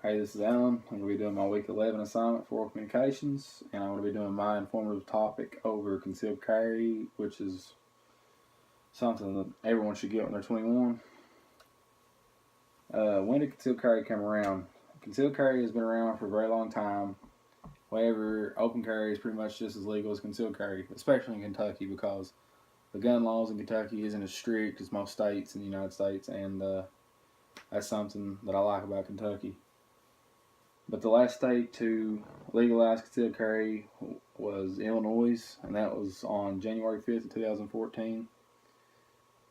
Hey, this is Alan. I'm going to be doing my week 11 assignment for oral communications, and I'm going to be doing my informative topic over concealed carry, which is something that everyone should get when they're 21. When did concealed carry come around? Concealed carry has been around for a very long time. However, open carry is pretty much just as legal as concealed carry, especially in Kentucky, because the gun laws in Kentucky isn't as strict as most states in the United States, and that's something that I like about Kentucky. But the last state to legalize concealed carry was Illinois, and that was on January 5th of 2014.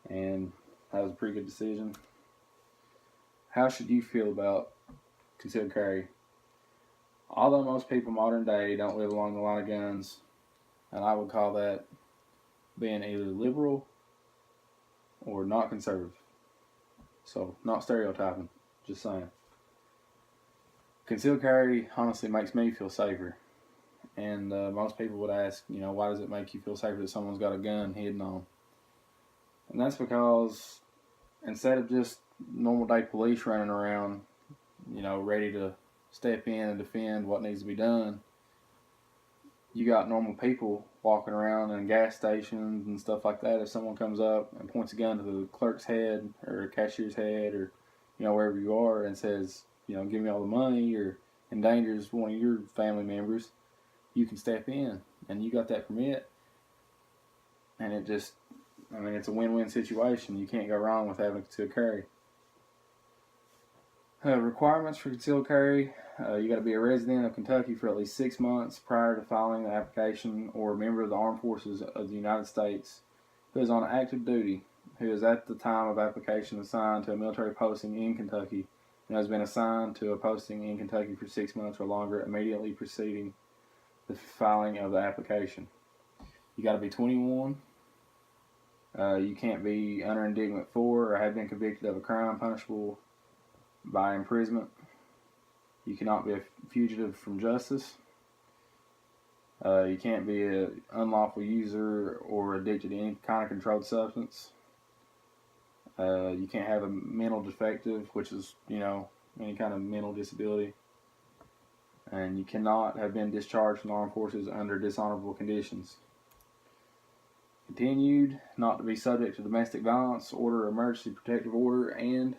And that was a pretty good decision. How should you feel about concealed carry? Although most people modern day don't live along the line of guns, and I would call that being either liberal or not conservative. So, not stereotyping, just saying. Concealed carry honestly makes me feel safer. And most people would ask, why does it make you feel safer that someone's got a gun hidden on? And that's because instead of just normal day police running around, ready to step in and defend what needs to be done, you got normal people walking around in gas stations and stuff like that. If someone comes up and points a gun to the clerk's head or cashier's head or, wherever you are and says, give me all the money or endangers one of your family members, you can step in and you got that permit. And it's a win-win situation. You can't go wrong with having concealed carry. Requirements for concealed carry: you got to be a resident of Kentucky for at least 6 months prior to filing the application, or a member of the Armed Forces of the United States who is on active duty, who is at the time of application assigned to a military posting in Kentucky and has been assigned to a posting in Kentucky for 6 months or longer immediately preceding the filing of the application. You got to be 21. You can't be under indictment for or have been convicted of a crime punishable by imprisonment. You cannot be a fugitive from justice. You can't be an unlawful user or addicted to any kind of controlled substance. You can't have a mental defective, which is, any kind of mental disability. And you cannot have been discharged from the armed forces under dishonorable conditions. Continued, not to be subject to domestic violence order or emergency protective order, and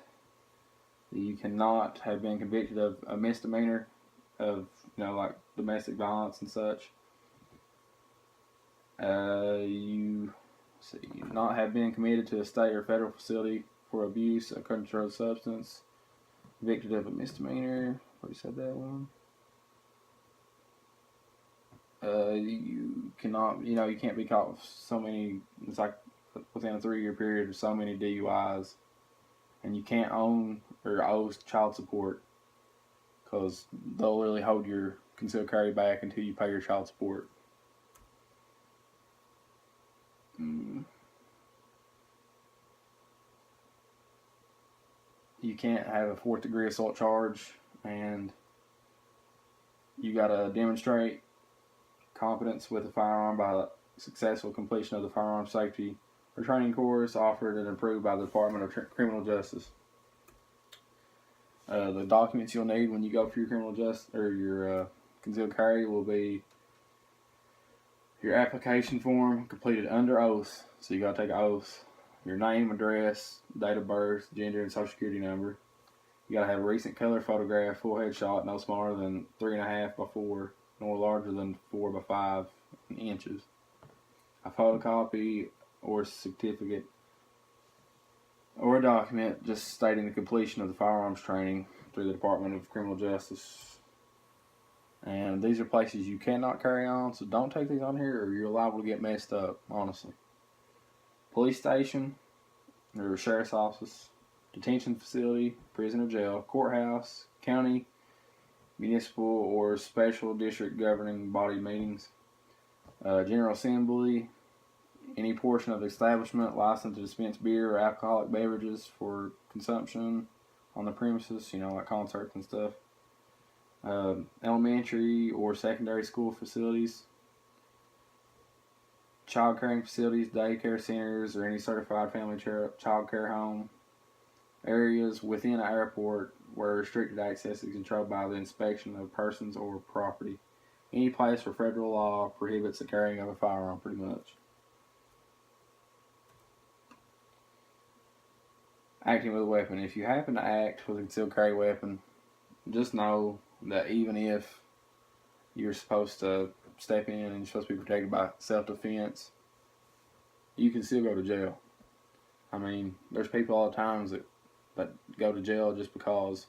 you cannot have been convicted of a misdemeanor of, like domestic violence and such. You not have been committed to a state or federal facility for abuse of controlled substance, convicted of a misdemeanor. Already said that one. You cannot, you can't be caught with so many. It's like within a 3-year period of so many DUIs, and you can't own or owe child support because they'll really hold your concealed carry back until you pay your child support. You can't have a 4th degree assault charge, and you got to demonstrate competence with a firearm by the successful completion of the firearm safety or training course offered and approved by the Department of Criminal Justice. The documents you'll need when you go for your criminal justice or your concealed carry will be your application form completed under oath. So you got to take an oath. Your name, address, date of birth, gender, and social security number. You got to have a recent color photograph, full headshot, no smaller than 3.5 by 4, nor larger than 4 by 5 inches. A photocopy or certificate or a document just stating the completion of the firearms training through the Department of Criminal Justice. And these are places you cannot carry on, so don't take these on here or you're liable to get messed up, honestly. Police station or sheriff's office, detention facility, prison or jail, courthouse, county, municipal or special district governing body meetings, General Assembly, any portion of the establishment licensed to dispense beer or alcoholic beverages for consumption on the premises, like concerts and stuff, elementary or secondary school facilities, child caring facilities, daycare centers, or any certified family child care home, areas within an airport where restricted access is controlled by the inspection of persons or property. Any place where federal law prohibits the carrying of a firearm, pretty much. Acting with a weapon. If you happen to act with a concealed carry weapon, just know that even if you're supposed to step in and you're supposed to be protected by self-defense, you can still go to jail. I mean, there's people all the times that go to jail just because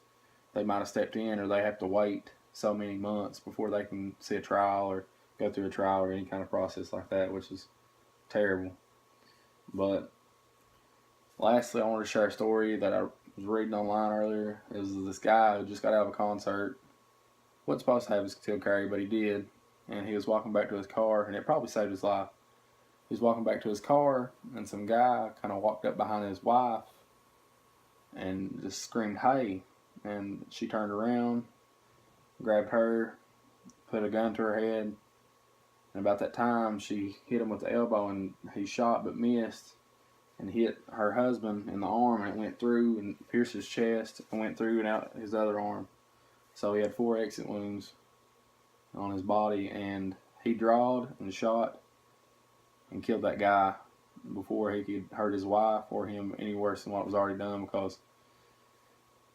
they might have stepped in, or they have to wait so many months before they can see a trial or go through a trial or any kind of process like that, which is terrible. But lastly, I wanted to share a story that I was reading online earlier. It was this guy who just got out of a concert. Wasn't supposed to have his concealed carry, but he did. And he was walking back to his car, and it probably saved his life. He was walking back to his car, and some guy kind of walked up behind his wife and just screamed, "Hey!" And she turned around, grabbed her, put a gun to her head, and about that time she hit him with the elbow, and he shot but missed and hit her husband in the arm, and it went through and pierced his chest and went through and out his other arm. So he had 4 exit wounds on his body, and he drawed and shot and killed that guy before he could hurt his wife or him any worse than what was already done, because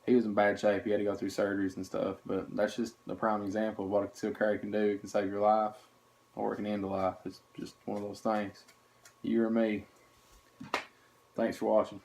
he was in bad shape. He had to go through surgeries and stuff. But that's just a prime example of what a concealed carry can do. It can save your life, or it can end a life. It's just one of those things. You or me. Thanks for watching.